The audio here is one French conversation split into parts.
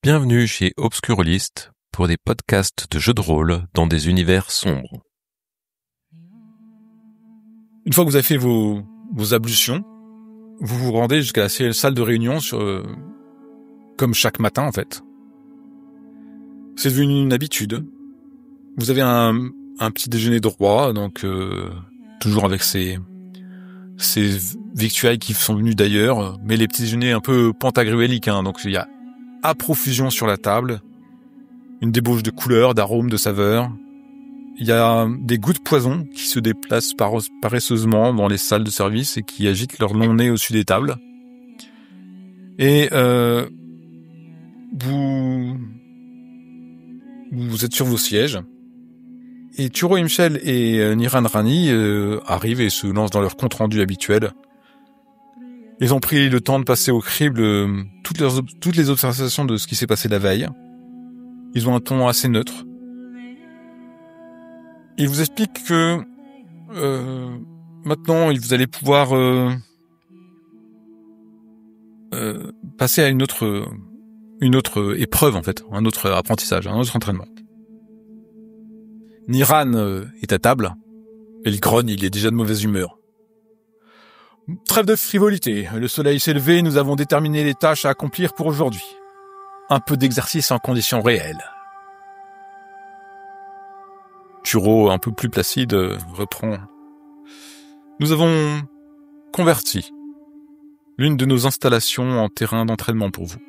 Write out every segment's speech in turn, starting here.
Bienvenue chez Obscurlist pour des podcasts de jeux de rôle dans des univers sombres. Une fois que vous avez fait vos ablutions, vous vous rendez jusqu'à la salle de réunion comme chaque matin en fait. C'est devenu une habitude. Vous avez un petit déjeuner de roi, donc toujours avec ces victuailles qui sont venues d'ailleurs, mais les petits déjeuners un peu pantagruéliques, donc il y a à profusion sur la table, une débauche de couleurs, d'arômes, de saveurs. Il y a des goûts de poison qui se déplacent paresseusement dans les salles de service et qui agitent leur long nez au-dessus des tables. Et vous êtes sur vos sièges. Et Turo Imshel et Niran Rani arrivent et se lancent dans leur compte-rendu habituel. Ils ont pris le temps de passer au crible toutes les observations de ce qui s'est passé la veille. Ils ont un ton assez neutre. Ils vous expliquent que maintenant, vous allez pouvoir passer à une autre épreuve, en fait, un autre apprentissage, un autre entraînement. Niran est à table. Il grogne, il est déjà de mauvaise humeur. Trêve de frivolité. Le soleil s'est levé, nous avons déterminé les tâches à accomplir pour aujourd'hui. Un peu d'exercice en conditions réelles. Turo, un peu plus placide, reprend. Nous avons converti l'une de nos installations en terrain d'entraînement pour vous.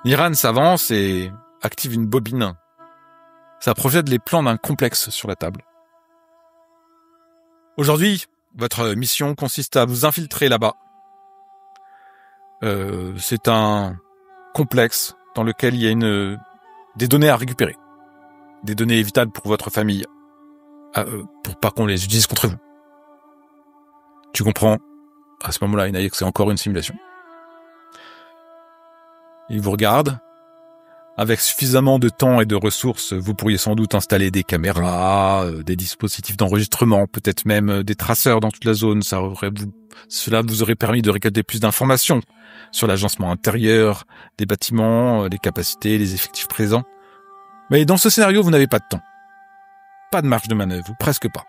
Niran s'avance et active une bobine. Ça projette les plans d'un complexe sur la table. Aujourd'hui, votre mission consiste à vous infiltrer là-bas. C'est un complexe dans lequel il y a des données à récupérer. Des données vitales pour votre famille. Pour pas qu'on les utilise contre vous. Tu comprends? À ce moment-là, Inaïe, que c'est encore une simulation. Il vous regarde. Avec suffisamment de temps et de ressources, vous pourriez sans doute installer des caméras, des dispositifs d'enregistrement, peut-être même des traceurs dans toute la zone. Cela vous aurait permis de récolter plus d'informations sur l'agencement intérieur des bâtiments, les capacités, les effectifs présents. Mais dans ce scénario, vous n'avez pas de temps. Pas de marge de manœuvre, ou presque pas.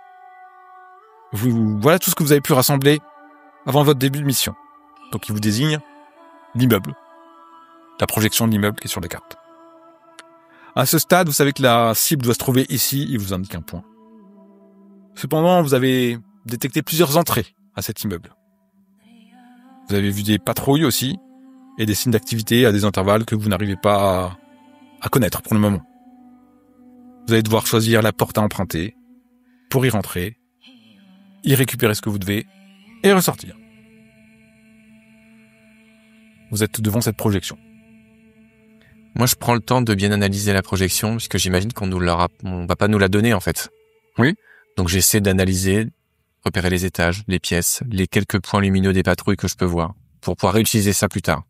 Voilà tout ce que vous avez pu rassembler avant votre début de mission. Donc il vous désigne l'immeuble. La projection de l'immeuble qui est sur la carte. À ce stade, vous savez que la cible doit se trouver ici, il vous indique un point. Cependant, vous avez détecté plusieurs entrées à cet immeuble. Vous avez vu des patrouilles aussi, et des signes d'activité à des intervalles que vous n'arrivez pas à connaître pour le moment. Vous allez devoir choisir la porte à emprunter, pour y rentrer, y récupérer ce que vous devez, et ressortir. Vous êtes devant cette projection. Moi, je prends le temps de bien analyser la projection, puisque j'imagine on va pas nous la donner, en fait. Oui. Donc, j'essaie d'analyser, repérer les étages, les pièces, les quelques points lumineux des patrouilles que je peux voir, pour pouvoir réutiliser ça plus tard.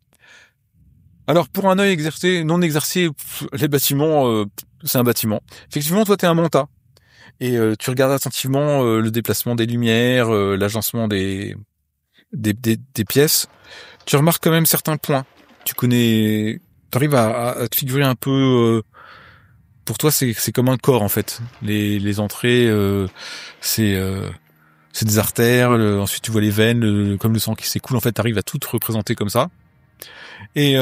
Alors, pour un œil non exercé, les bâtiments, c'est un bâtiment. Effectivement, toi, t'es un monta. Et tu regardes attentivement le déplacement des lumières, l'agencement des pièces. Tu remarques quand même certains points. T'arrives à te figurer un peu. Pour toi, c'est comme un corps en fait. Les entrées, c'est des artères. Ensuite, tu vois les veines, comme le sang qui s'écoule. En fait, t'arrives à tout te représenter comme ça. Et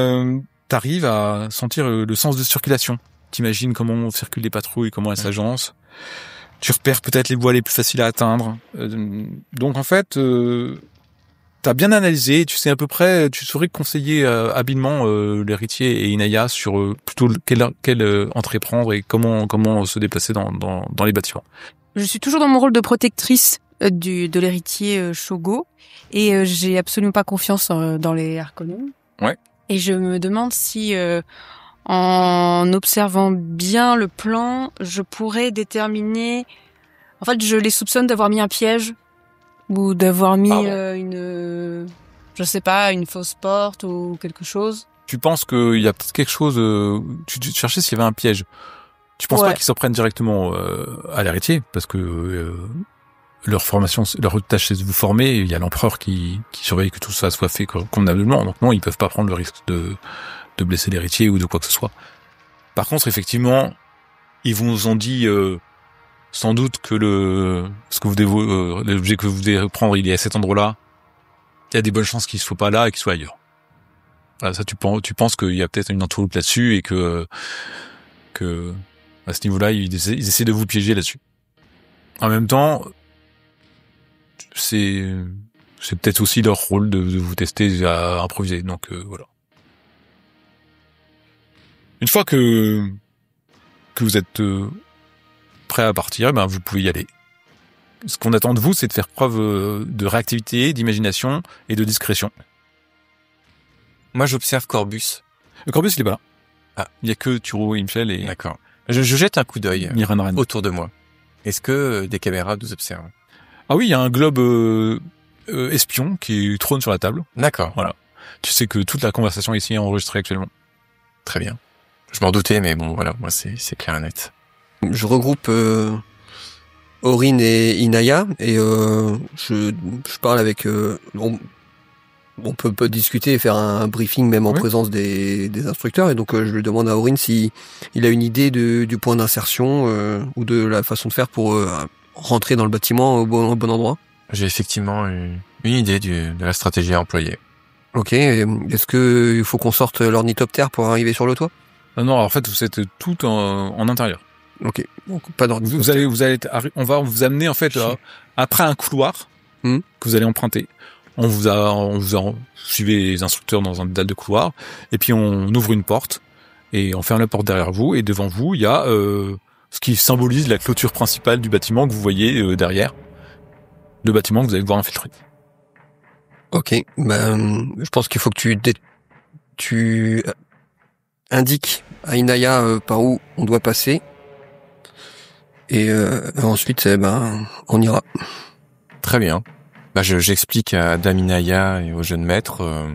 t'arrives à sentir le sens de circulation. T'imagines comment circulent les patrouilles, comment elles s'agencent. Tu repères peut-être les voies les plus faciles à atteindre. Donc en fait, t'as bien analysé, tu sais à peu près, tu saurais conseiller habilement l'héritier et Inaya sur plutôt quelle entrée prendre et comment se déplacer dans les bâtiments. Je suis toujours dans mon rôle de protectrice de l'héritier Shogo et j'ai absolument pas confiance dans les Harkonnen. Ouais. Et je me demande si en observant bien le plan, je pourrais déterminer. En fait, je les soupçonne d'avoir mis un piège ou d'avoir mis une fausse porte ou quelque chose. Tu penses qu'il y a peut-être quelque chose. Tu cherchais s'il y avait un piège. Tu penses pas qu'ils s'en prennent directement à l'héritier parce que leur formation, leur tâche c'est de vous former. Il y a l'empereur qui surveille que tout ça soit fait convenablement. Donc non, ils peuvent pas prendre le risque de blesser l'héritier ou de quoi que ce soit. Par contre, effectivement, ils vous ont dit sans doute que l'objet que vous devez prendre, il est à cet endroit-là. Il y a des bonnes chances qu'il soit pas là et qu'il soit ailleurs. Voilà, ça tu penses qu'il y a peut-être une entourloupe là-dessus et que à ce niveau-là, ils essaient de vous piéger là-dessus. En même temps, c'est peut-être aussi leur rôle de vous tester à improviser. Donc voilà. Une fois que vous êtes prêt à partir, ben vous pouvez y aller. Ce qu'on attend de vous, c'est de faire preuve de réactivité, d'imagination et de discrétion. Moi, j'observe Corbus. Le Corbus, il est pas là. Ah. Il y a que Turo, Imchel et D'accord. Je jette un coup d'œil Miran. autour de moi. Est-ce que des caméras nous observent? Ah oui, il y a un globe espion qui trône sur la table. D'accord. Voilà. Tu sais que toute la conversation ici est enregistrée actuellement. Très bien. Je m'en doutais, mais bon, voilà, moi, c'est clair et net. Je regroupe Aurine et Inaya et je parle avec... on peut discuter et faire un briefing même en présence des instructeurs, et donc je lui demande à Aurine si il a une idée du point d'insertion ou de la façon de faire pour rentrer dans le bâtiment au bon endroit. J'ai effectivement une idée de la stratégie à employer. Ok, est-ce que il faut qu'on sorte l'ornithoptère pour arriver sur le toit? Non, en fait, vous êtes tout en intérieur. Ok, donc pas d'ornithoptère. On va vous amener en fait après un couloir que vous allez emprunter. On suivez les instructeurs dans un dalle de couloir, et puis on ouvre une porte et on ferme la porte derrière vous, et devant vous il y a ce qui symbolise la clôture principale du bâtiment que vous voyez derrière, le bâtiment que vous allez devoir infiltrer. Ok, je pense qu'il faut que tu indiques à Inaya par où on doit passer, et ensuite on ira. Très bien. J'explique à Daminaya et au jeune maître.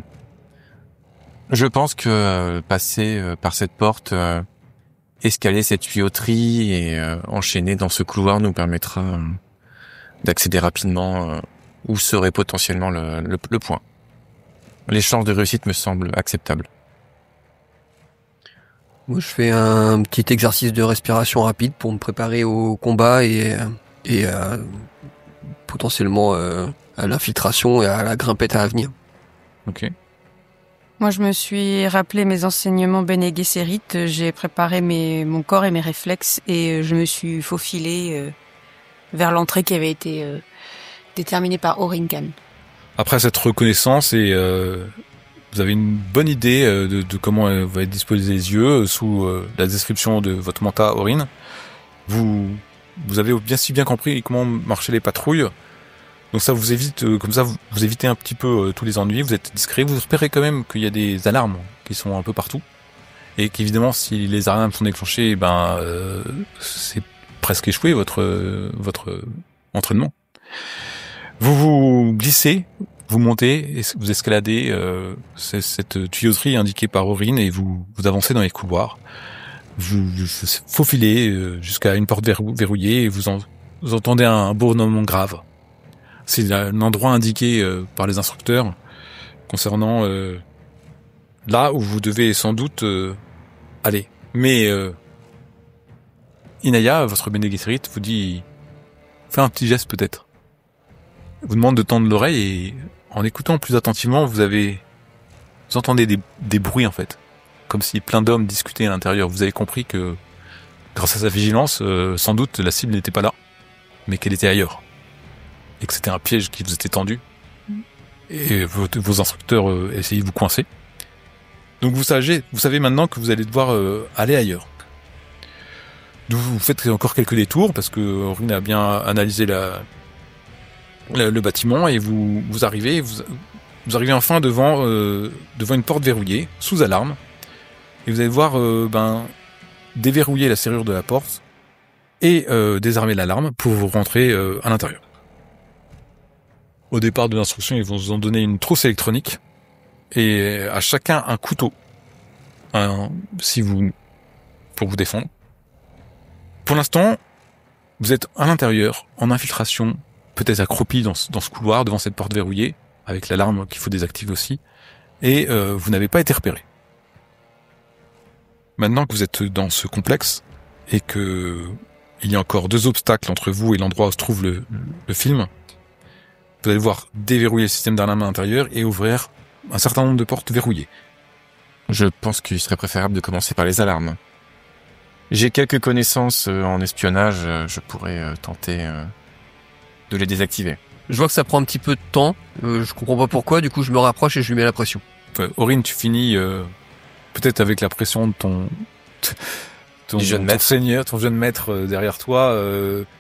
Je pense que passer par cette porte, escalader cette tuyauterie et enchaîner dans ce couloir nous permettra d'accéder rapidement où serait potentiellement le point. Les chances de réussite me semblent acceptables. Moi, je fais un petit exercice de respiration rapide pour me préparer au combat et potentiellement à l'infiltration et à la grimpette à venir. Ok. Moi, je me suis rappelé mes enseignements Bene Gesserit. J'ai préparé mon corps et mes réflexes, et je me suis faufilé vers l'entrée qui avait été déterminée par Aurine Khan. Après cette reconnaissance, et vous avez une bonne idée de comment va être disposés les yeux sous la description de votre manta Aurine. Vous avez bien compris comment marchaient les patrouilles. Donc ça vous évite, comme ça vous évitez un petit peu tous les ennuis, vous êtes discret, vous repérez quand même qu'il y a des alarmes qui sont un peu partout, et qu'évidemment si les alarmes sont déclenchées, c'est presque échoué votre entraînement. Vous glissez, vous montez, et vous escaladez cette tuyauterie indiquée par Aurine, et vous avancez dans les couloirs. Vous faufilez jusqu'à une porte verrouillée, et vous entendez un bourdonnement grave. C'est l'endroit indiqué par les instructeurs concernant là où vous devez sans doute aller. Mais Inaya, votre Bene Gesserit, vous dit fais un petit geste peut-être. Vous demande de tendre l'oreille, et en écoutant plus attentivement, vous entendez des bruits en fait, comme si plein d'hommes discutaient à l'intérieur. Vous avez compris que grâce à sa vigilance, sans doute la cible n'était pas là, mais qu'elle était ailleurs. Et que c'était un piège qui vous était tendu, et vos instructeurs essayaient de vous coincer. Donc vous savez maintenant que vous allez devoir aller ailleurs. Donc vous faites encore quelques détours, parce que Aurine a bien analysé le bâtiment, et vous arrivez enfin devant une porte verrouillée, sous alarme, et vous allez devoir déverrouiller la serrure de la porte et désarmer l'alarme pour vous rentrer à l'intérieur. Au départ de l'instruction, ils vont vous en donner une trousse électronique, et à chacun un couteau, pour vous défendre. Pour l'instant, vous êtes à l'intérieur, en infiltration, peut-être accroupi dans ce couloir devant cette porte verrouillée, avec l'alarme qu'il faut désactiver aussi, et vous n'avez pas été repéré. Maintenant que vous êtes dans ce complexe, et que il y a encore 2 obstacles entre vous et l'endroit où se trouve le film, vous allez devoir déverrouiller le système d'alarme à l'intérieur et ouvrir un certain nombre de portes verrouillées. Je pense qu'il serait préférable de commencer par les alarmes. J'ai quelques connaissances en espionnage, je pourrais tenter de les désactiver. Je vois que ça prend un petit peu de temps, je comprends pas pourquoi, du coup je me rapproche et je lui mets la pression. Aurine, tu finis peut-être avec la pression de ton seigneur, ton jeune maître derrière toi.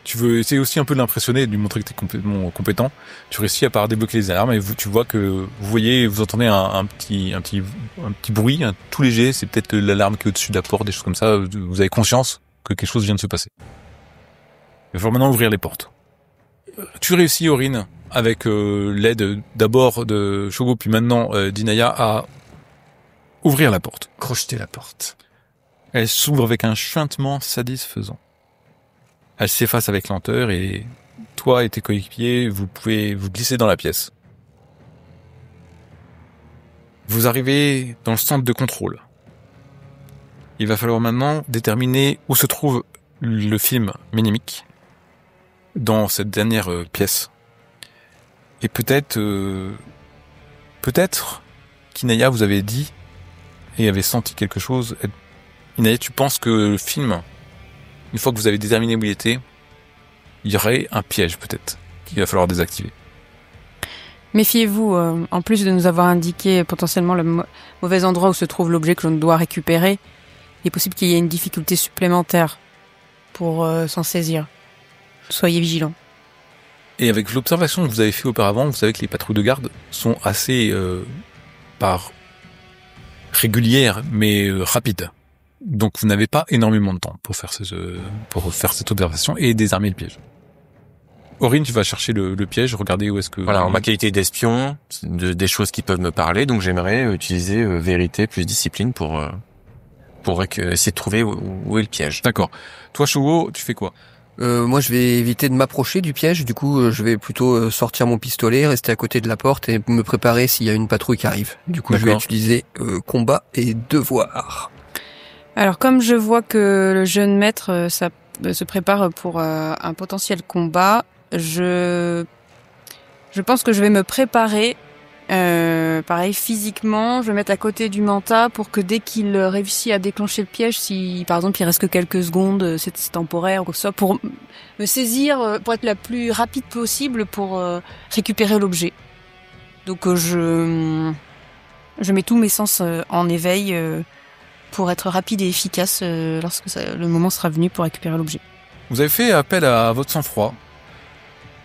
Tu veux essayer aussi un peu de l'impressionner, de lui montrer que tu es complètement compétent. Tu réussis à part débloquer les alarmes et tu vois que vous entendez un petit bruit, tout léger. C'est peut-être l'alarme qui est au-dessus de la porte, des choses comme ça. Vous avez conscience que quelque chose vient de se passer. Il va falloir maintenant ouvrir les portes. Tu réussis, Aurine, avec l'aide d'abord de Shogo puis maintenant d'Inaya à ouvrir la porte. Crocheter la porte. Elle s'ouvre avec un chuintement satisfaisant. Elle s'efface avec lenteur et toi et tes coéquipiers, vous pouvez vous glisser dans la pièce. Vous arrivez dans le centre de contrôle. Il va falloir maintenant déterminer où se trouve le film Minimic dans cette dernière pièce. Et peut-être qu'Inaya vous avait dit et avait senti quelque chose. Inaya, tu penses que le film, une fois que vous avez déterminé où il était, il y aurait un piège peut-être qu'il va falloir désactiver. Méfiez-vous, en plus de nous avoir indiqué potentiellement le mauvais endroit où se trouve l'objet que l'on doit récupérer, il est possible qu'il y ait une difficulté supplémentaire pour s'en saisir. Soyez vigilants. Et avec l'observation que vous avez fait auparavant, vous savez que les patrouilles de garde sont assez régulières mais rapides. Donc vous n'avez pas énormément de temps pour faire cette observation et désarmer le piège. Aurine, tu vas chercher le piège, regarder où est-ce que... Voilà, en ma qualité d'espion, des choses qui peuvent me parler, donc j'aimerais utiliser vérité plus discipline pour essayer de trouver où est le piège. D'accord. Toi, Shogo, tu fais quoi? Moi je vais éviter de m'approcher du piège, du coup je vais plutôt sortir mon pistolet, rester à côté de la porte et me préparer s'il y a une patrouille qui arrive. Du coup je vais utiliser combat et devoir. Alors comme je vois que le jeune maître se prépare pour un potentiel combat, je pense que je vais me préparer, pareil physiquement, je vais me mettre à côté du manta pour que dès qu'il réussit à déclencher le piège, si par exemple il reste que quelques secondes, c'est temporaire ou quoi que ce soit, pour me saisir, pour être la plus rapide possible pour récupérer l'objet. Donc je mets tous mes sens en éveil pour être rapide et efficace lorsque le moment sera venu pour récupérer l'objet. Vous avez fait appel à votre sang-froid.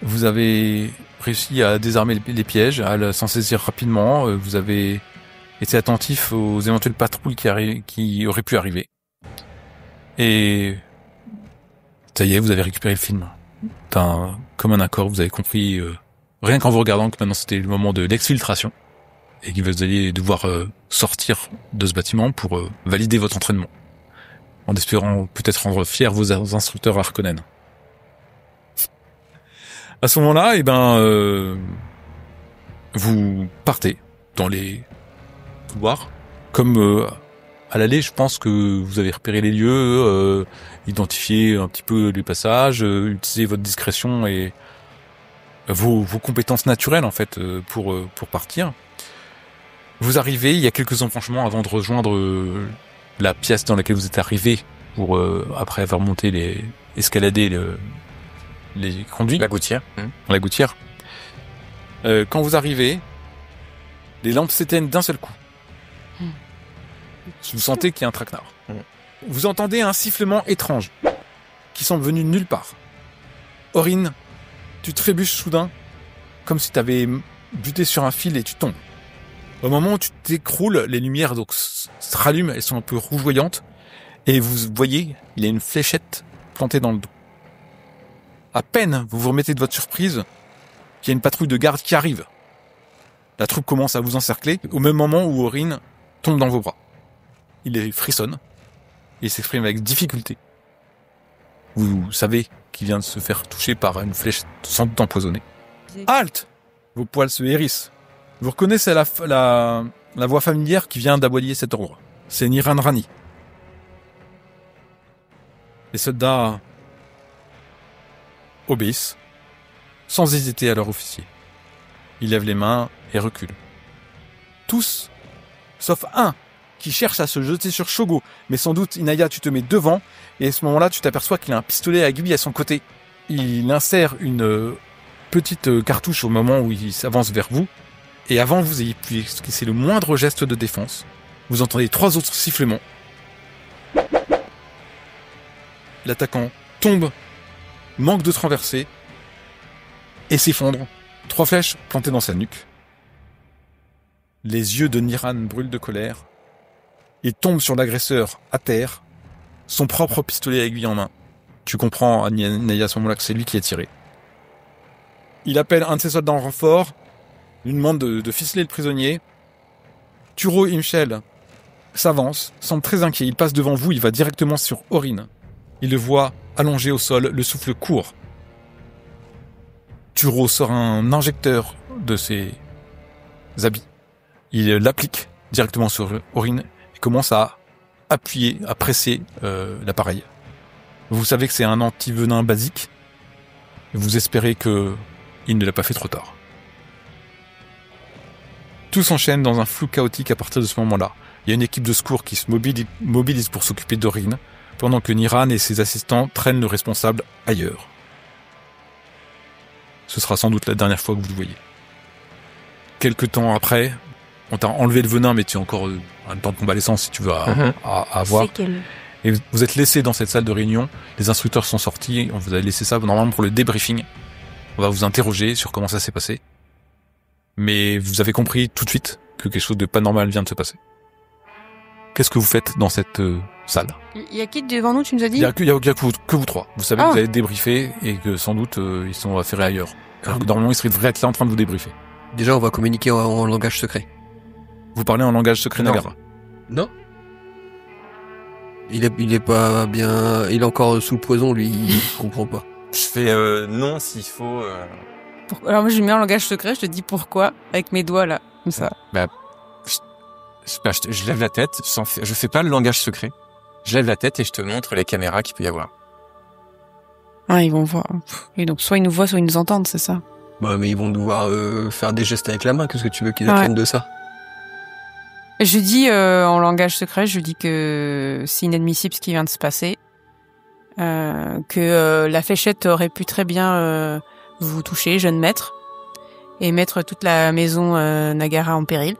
Vous avez réussi à désarmer les pièges, à s'en saisir rapidement. Vous avez été attentif aux éventuelles patrouilles qui auraient pu arriver. Et ça y est, vous avez récupéré le film. Comme un accord, vous avez compris, rien qu'en vous regardant, que maintenant c'était le moment de l'exfiltration. Et que vous alliez devoir sortir de ce bâtiment pour valider votre entraînement. En espérant peut-être rendre fiers vos instructeurs Harkonnen. À ce moment-là, vous partez dans les couloirs. Comme à l'aller, je pense que vous avez repéré les lieux, identifié un petit peu les passages, utilisé votre discrétion et vos compétences naturelles en fait pour partir. Vous arrivez, il y a quelques embranchements avant de rejoindre la pièce dans laquelle vous êtes arrivé pour après avoir escaladé les conduits. La gouttière. La gouttière. Quand vous arrivez, les lampes s'éteignent d'un seul coup. Vous sentez qu'il y a un traquenard. Vous entendez un sifflement étrange qui semble venu de nulle part. Aurine, tu trébuches soudain comme si tu avais buté sur un fil et tu tombes. Au moment où tu t'écroules, les lumières donc se rallument, elles sont un peu rougeoyantes et vous voyez, il y a une fléchette plantée dans le dos. À peine vous vous remettez de votre surprise qu'il y a une patrouille de garde qui arrive. La troupe commence à vous encercler au même moment où Aurine tombe dans vos bras. Il frissonne et s'exprime avec difficulté. Vous savez qu'il vient de se faire toucher par une flèche sans doute empoisonnée. Halte! Vos poils se hérissent. Vous reconnaissez la voix familière qui vient d'aboyer cet ordre. C'est Niran Rani. Les soldats obéissent, sans hésiter à leur officier. Ils lèvent les mains et reculent. Tous, sauf un, qui cherche à se jeter sur Shogo. Mais sans doute, Inaya, tu te mets devant, et à ce moment-là, tu t'aperçois qu'il a un pistolet à aiguille à son côté. Il insère une petite cartouche au moment où il s'avance vers vous, et avant que vous ayez pu esquisser le moindre geste de défense, vous entendez 3 autres sifflements. L'attaquant tombe, manque de traverser, et s'effondre. 3 flèches plantées dans sa nuque. Les yeux de Niran brûlent de colère. Il tombe sur l'agresseur à terre, son propre pistolet à aiguille en main. Tu comprends, Inaya, à ce moment-là, que c'est lui qui a tiré. Il appelle un de ses soldats en renfort, lui demande de ficeler le prisonnier. Turo Imshel s'avance, semble très inquiet. Il passe devant vous, il va directement sur Orin. Il le voit allongé au sol, le souffle court. Turo sort un injecteur de ses habits. Il l'applique directement sur Orin et commence à appuyer, à presser l'appareil. Vous savez que c'est un anti-venin basique. Et vous espérez que il ne l'a pas fait trop tard. Tout s'enchaîne dans un flou chaotique à partir de ce moment-là. Il y a une équipe de secours qui se mobilise pour s'occuper d'Orin, pendant que Niran et ses assistants traînent le responsable ailleurs. Ce sera sans doute la dernière fois que vous le voyez. Quelque temps après, on t'a enlevé le venin, mais tu as encore un temps de convalescence si tu veux à avoir. Et vous êtes laissé dans cette salle de réunion. Les instructeurs sont sortis. On vous a laissé ça normalement pour le débriefing. On va vous interroger sur comment ça s'est passé. Mais vous avez compris tout de suite que quelque chose de pas normal vient de se passer. Qu'est-ce que vous faites dans cette salle? Il y a qui devant nous, tu nous as dit? Il y a que vous 3. Vous savez que vous avez débriefé et que sans doute ils sont affairés ailleurs. Alors que normalement ils devraient être là en train de vous débriefer. Déjà, on va communiquer en langage secret. Vous parlez en langage secret Nagara? Non. Il est pas bien. Il est encore sous le poison, lui. Il comprend pas. Je fais non s'il faut. Alors moi je mets en langage secret, je te dis pourquoi avec mes doigts là, comme ça. Je lève la tête, je fais pas le langage secret. Je lève la tête et je te montre les caméras qu'il peut y avoir. Ah, ils vont voir. Et donc soit ils nous voient, soit ils nous entendent, c'est ça? Bah mais ils vont devoir faire des gestes avec la main. Qu'est-ce que tu veux qu'ils apprennent de ça? Je dis en langage secret, je dis que c'est inadmissible ce qui vient de se passer, que la fléchette aurait pu très bien vous toucher, jeune maître, et mettre toute la maison Nagara en péril.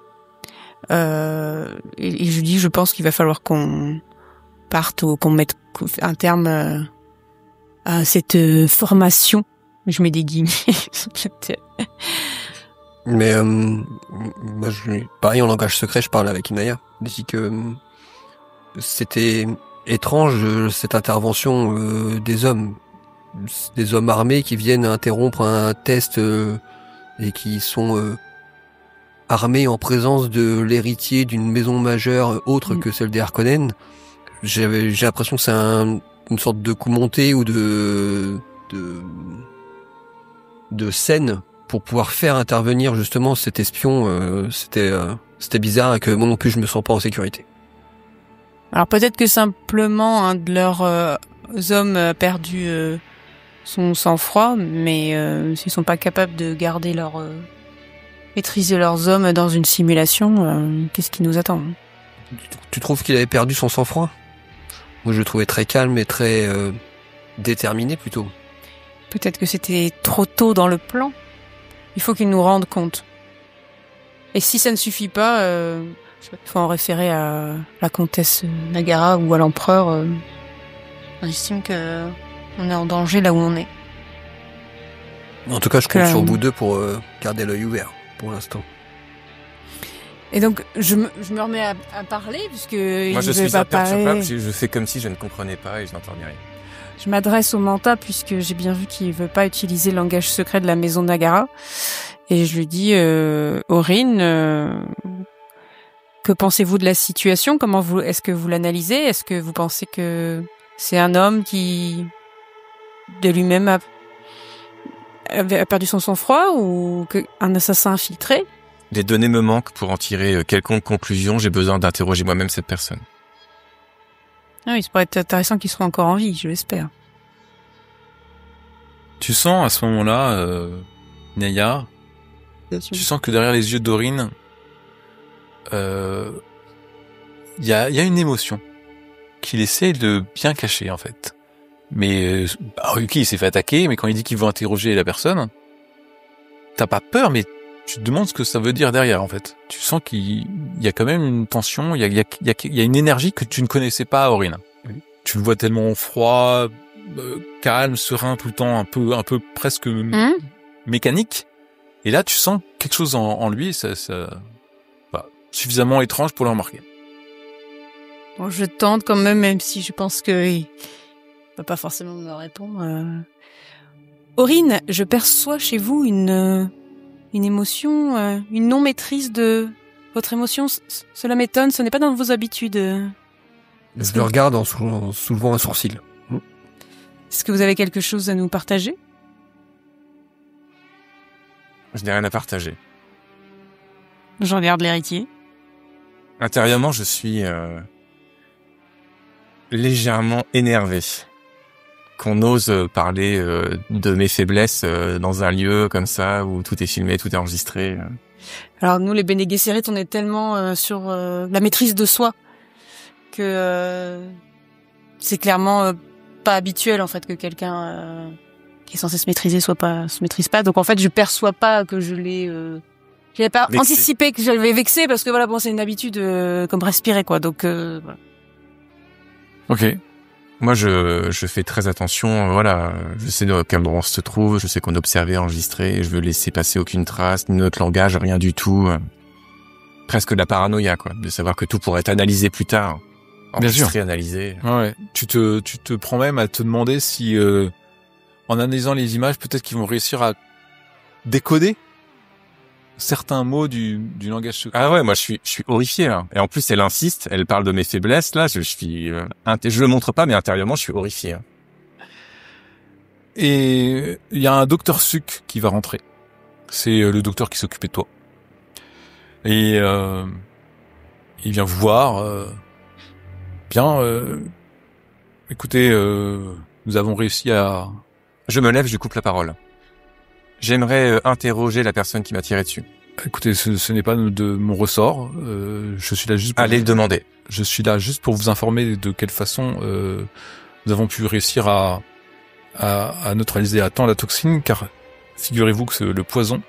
Et je dis, je pense qu'il va falloir qu'on parte ou qu'on mette un terme à cette formation. Je mets des guillemets. Mais moi, pareil en langage secret, je parle avec Inaya. Je dis que c'était étrange cette intervention des hommes armés qui viennent interrompre un test et qui sont armés en présence de l'héritier d'une maison majeure autre que celle des Harkonnen. J'ai l'impression que c'est une sorte de coup monté ou de scène pour pouvoir faire intervenir justement cet espion. C'était bizarre et que moi non plus je me sens pas en sécurité. Alors peut-être que simplement un de leurs hommes a perdu son sang-froid, mais s'ils sont pas capables de garder maîtriser leurs hommes dans une simulation, qu'est-ce qui nous attend? Tu trouves qu'il avait perdu son sang-froid? Moi je le trouvais très calme et très déterminé plutôt. Peut-être que c'était trop tôt dans le plan. Il faut qu'ils nous rendent compte. Et si ça ne suffit pas, il faut en référer à la comtesse Nagara ou à l'empereur. On estime que on est en danger là où on est. En tout cas, je compte sur vous deux pour garder l'œil ouvert pour l'instant. Et donc, je me remets à parler puisque moi je suis imperturbable. Je fais comme si je ne comprenais pas et je n'entendais rien. Je m'adresse au Manta puisque j'ai bien vu qu'il veut pas utiliser le langage secret de la maison Nagara. Et je lui dis, Orin, que pensez-vous de la situation? Est-ce que vous l'analysez? Est-ce que vous pensez que c'est un homme qui de lui-même a perdu son sang-froid ou qu'un assassin infiltré. Les données me manquent pour en tirer quelconque conclusion. J'ai besoin d'interroger moi-même cette personne. Ah oui, ça pourrait être intéressant qu'il soit encore en vie, je l'espère. Tu sens à ce moment-là, Naya, tu sens que derrière les yeux d'Aurine, il y a une émotion qu'il essaie de bien cacher, en fait. Mais Ryuki, il s'est fait attaquer, mais quand il dit qu'il veut interroger la personne, t'as pas peur, mais tu te demandes ce que ça veut dire derrière, en fait. Tu sens qu'il y a quand même une tension, il y a une énergie que tu ne connaissais pas à Aurine. Oui. Tu le vois tellement froid, calme, serein tout le temps, un peu presque mécanique. Et là, tu sens quelque chose en lui, ça suffisamment étrange pour le remarquer. Bon, je tente quand même si je pense qu'il va pas forcément me répondre. Aurine, je perçois chez vous une émotion, une non-maîtrise de votre émotion. Cela m'étonne, ce n'est pas dans vos habitudes. Je le regarde en soulevant un sourcil. Est-ce que vous avez quelque chose à nous partager ? Je n'ai rien à partager. Je regarde l'héritier. Intérieurement, je suis légèrement énervé qu'on ose parler de mes faiblesses dans un lieu comme ça où tout est filmé, tout est enregistré. Alors nous, les Bene Gesserit, on est tellement sur la maîtrise de soi que c'est clairement pas habituel en fait que quelqu'un qui est censé se maîtriser se maîtrise pas. Donc en fait, je perçois pas que je l'ai j'avais pas vexé. Anticipé que j'avais vexé parce que voilà, bon, c'est une habitude comme respirer quoi. Donc voilà. OK. Moi, je fais très attention, voilà, je sais dans quel endroit on se trouve, je sais qu'on est observé, enregistré, et je veux laisser passer aucune trace, ni notre langage, rien du tout. Presque de la paranoïa, quoi, de savoir que tout pourrait être analysé plus tard. Enregistré, analysé. Ouais. Tu te prends même à te demander si, en analysant les images, peut-être qu'ils vont réussir à décoder certains mots du langage secret. Ah ouais, moi je suis horrifié là. Et en plus elle insiste, elle parle de mes faiblesses là, je le montre pas mais intérieurement je suis horrifié. Et il y a un docteur Suc qui va rentrer. C'est le docteur qui s'occupait de toi. Et il vient vous voir. Écoutez, nous avons réussi à... Je me lève, je coupe la parole. J'aimerais interroger la personne qui m'a tiré dessus. Écoutez, ce n'est pas de mon ressort. Je suis là juste pour... Allez le demander. Je suis là juste pour vous informer de quelle façon nous avons pu réussir à neutraliser à temps la toxine, car figurez-vous que le poison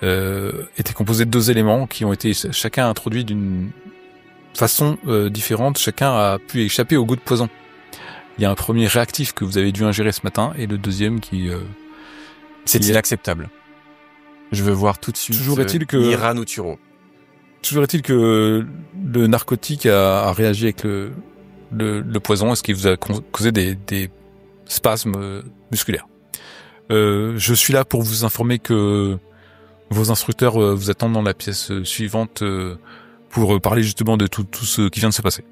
était composé de 2 éléments qui ont été chacun introduits d'une façon différente. Chacun a pu échapper au goût de poison. Il y a un premier réactif que vous avez dû ingérer ce matin et le deuxième qui... C'est inacceptable. Je veux voir tout de suite Toujours est-il que Iran ou Turo. Toujours est-il que le narcotique a réagi avec le poison. Est-ce qu'il vous a causé des spasmes musculaires? Je suis là pour vous informer que vos instructeurs vous attendent dans la pièce suivante pour parler justement de tout ce qui vient de se passer.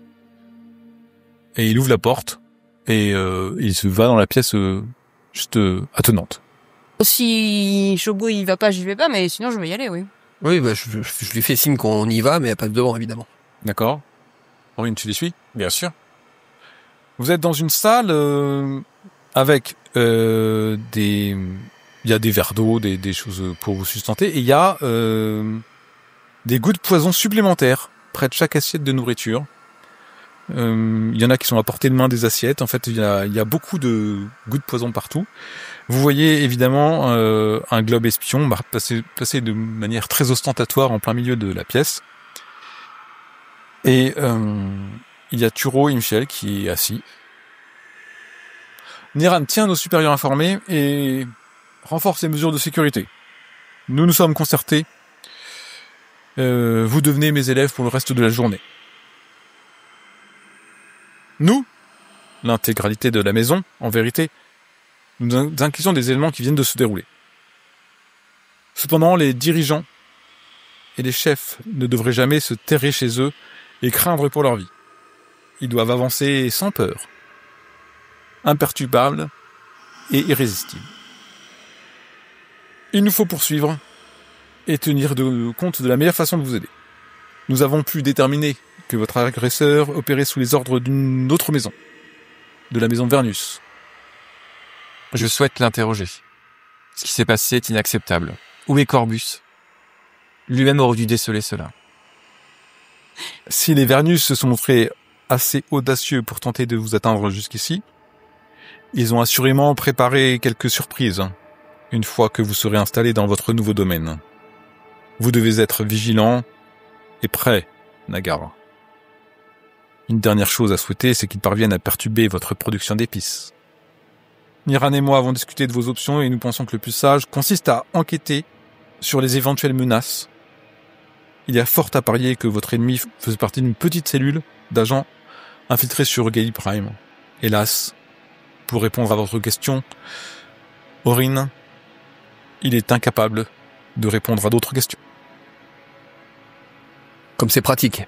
Et il ouvre la porte et il se va dans la pièce juste attenante. Si Shogo il va pas, j'y vais pas, mais sinon je vais y aller, oui. Oui, bah, je lui fais signe qu'on y va, mais elle passe devant, évidemment. D'accord. Aurine, tu les suis? Bien sûr. Vous êtes dans une salle avec il y a des verres d'eau, des choses pour vous sustenter, et il y a des gouttes de poison supplémentaires près de chaque assiette de nourriture. Il y en a qui sont à portée de main des assiettes. En fait, il y a beaucoup de gouttes de poison partout. Vous voyez évidemment un globe espion placé de manière très ostentatoire en plein milieu de la pièce. Et il y a Turo et Michel qui est assis. Niran tient nos supérieurs informés et renforce les mesures de sécurité. Nous nous sommes concertés. Vous devenez mes élèves pour le reste de la journée. Nous, l'intégralité de la maison, en vérité, nous inquiétons des éléments qui viennent de se dérouler. Cependant, les dirigeants et les chefs ne devraient jamais se terrer chez eux et craindre pour leur vie. Ils doivent avancer sans peur, imperturbables et irrésistible. Il nous faut poursuivre et tenir compte de la meilleure façon de vous aider. Nous avons pu déterminer que votre agresseur opérait sous les ordres d'une autre maison, de la maison Vernus. Je souhaite l'interroger. Ce qui s'est passé est inacceptable. Où est Corbus? Lui-même aurait dû déceler cela. Si les Vernus se sont montrés assez audacieux pour tenter de vous atteindre jusqu'ici, ils ont assurément préparé quelques surprises une fois que vous serez installé dans votre nouveau domaine. Vous devez être vigilant et prêt, Nagar. Une dernière chose à souhaiter, c'est qu'ils parviennent à perturber votre production d'épices. Niran et moi avons discuté de vos options et nous pensons que le plus sage consiste à enquêter sur les éventuelles menaces. Il y a fort à parier que votre ennemi faisait partie d'une petite cellule d'agents infiltrés sur Gali Prime. Hélas, pour répondre à votre question, Orin, il est incapable de répondre à d'autres questions. Comme c'est pratique.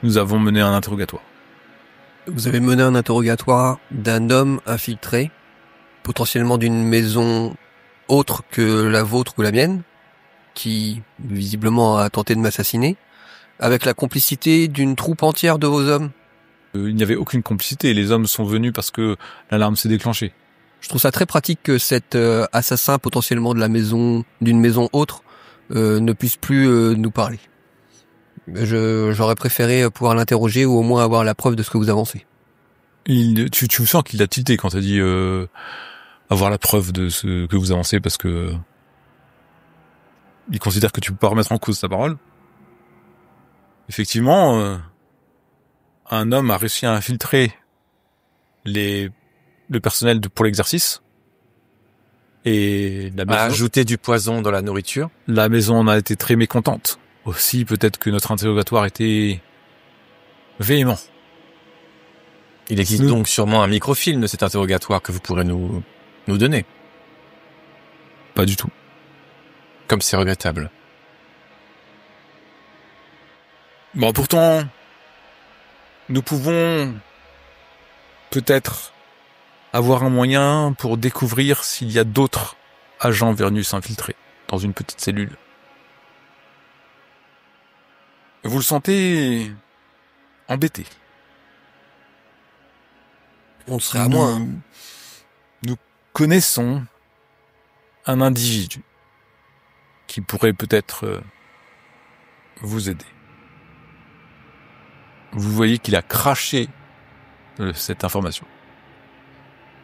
Nous avons mené un interrogatoire. Vous avez mené un interrogatoire d'un homme infiltré, potentiellement d'une maison autre que la vôtre ou la mienne, qui visiblement a tenté de m'assassiner, avec la complicité d'une troupe entière de vos hommes. Il n'y avait aucune complicité, les hommes sont venus parce que l'alarme s'est déclenchée. Je trouve ça très pratique que cet assassin potentiellement de la maison, d'une maison autre, ne puisse plus nous parler. J'aurais préféré pouvoir l'interroger ou au moins avoir la preuve de ce que vous avancez. Tu sens qu'il a tilté quand t'as dit avoir la preuve de ce que vous avancez parce que il considère que tu peux pas remettre en cause sa parole. Effectivement, un homme a réussi à infiltrer le personnel pour l'exercice et la maison, A ajouté du poison dans la nourriture. La maison en a été très mécontente. Aussi, peut-être que notre interrogatoire était véhément. Il existe donc sûrement un microfilm de cet interrogatoire que vous pourrez nous donner. Pas du tout. Comme c'est regrettable. Bon, pourtant, nous pouvons peut-être avoir un moyen pour découvrir s'il y a d'autres agents Vernus infiltrés dans une petite cellule. Vous le sentez embêté. On serait à moins. Nous connaissons un individu qui pourrait peut-être vous aider. Vous voyez qu'il a craché cette information.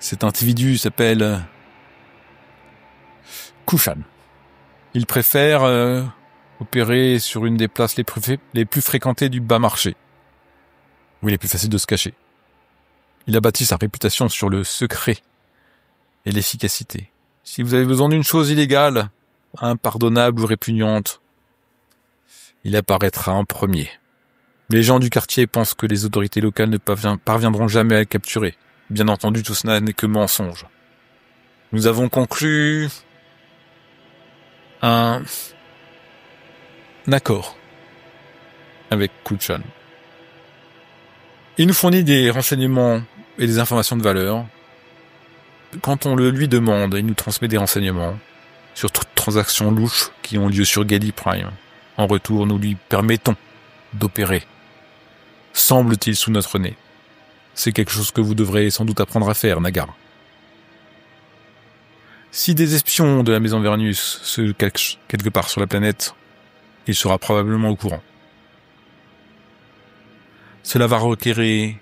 Cet individu s'appelle Kushan. Il préfère opérer sur une des places les plus fréquentées du bas marché, où il est plus facile de se cacher. Il a bâti sa réputation sur le secret et l'efficacité. Si vous avez besoin d'une chose illégale, impardonnable ou répugnante, il apparaîtra en premier. Les gens du quartier pensent que les autorités locales ne parviendront jamais à le capturer. Bien entendu, tout cela n'est que mensonge. Nous avons conclu un accord avec Kushan. Il nous fournit des renseignements et des informations de valeur. Quand on le lui demande, il nous transmet des renseignements sur toutes transactions louches qui ont lieu sur Gali Prime. En retour, nous lui permettons d'opérer, semble-t-il, sous notre nez. C'est quelque chose que vous devrez sans doute apprendre à faire, Nagar. Si des espions de la maison Vernus se cachent quelque part sur la planète, il sera probablement au courant. Cela va requérir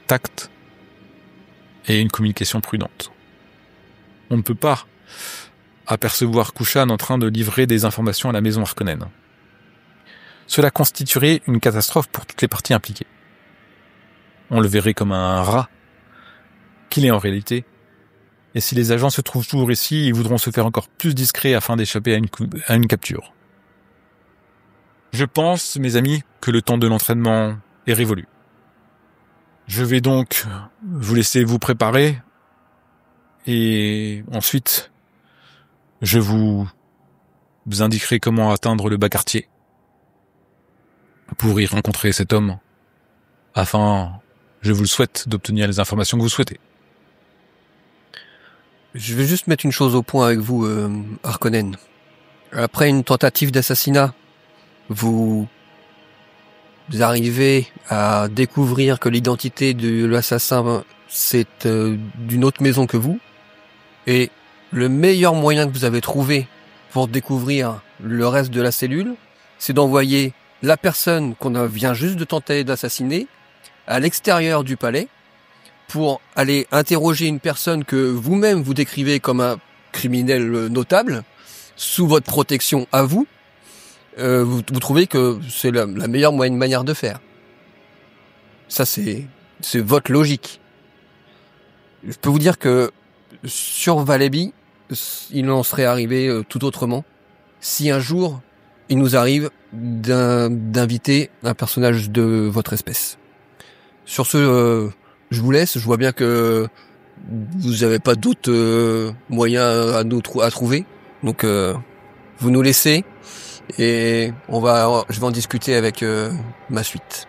tact et une communication prudente. On ne peut pas apercevoir Kushan en train de livrer des informations à la maison Harkonnen. Cela constituerait une catastrophe pour toutes les parties impliquées. On le verrait comme un rat qu'il est en réalité. Et si les agents se trouvent toujours ici, ils voudront se faire encore plus discrets afin d'échapper à une capture. Je pense, mes amis, que le temps de l'entraînement est révolu. Je vais donc vous laisser vous préparer et ensuite je vous indiquerai comment atteindre le bas quartier pour y rencontrer cet homme afin, je vous le souhaite, d'obtenir les informations que vous souhaitez. Je vais juste mettre une chose au point avec vous, Harkonnen. Après une tentative d'assassinat, vous arrivez à découvrir que l'identité de l'assassin, c'est d'une autre maison que vous. Et le meilleur moyen que vous avez trouvé pour découvrir le reste de la cellule, c'est d'envoyer la personne qu'on vient juste de tenter d'assassiner à l'extérieur du palais pour aller interroger une personne que vous-même vous décrivez comme un criminel notable sous votre protection à vous. Vous trouvez que c'est la meilleure manière de faire. Ça, c'est votre logique. Je peux vous dire que sur Valley, il en serait arrivé tout autrement si un jour il nous arrive d'inviter un personnage de votre espèce. Sur ce, je vous laisse. Je vois bien que vous n'avez pas d'autres moyens à trouver. Donc, vous nous laissez et je vais en discuter avec ma suite.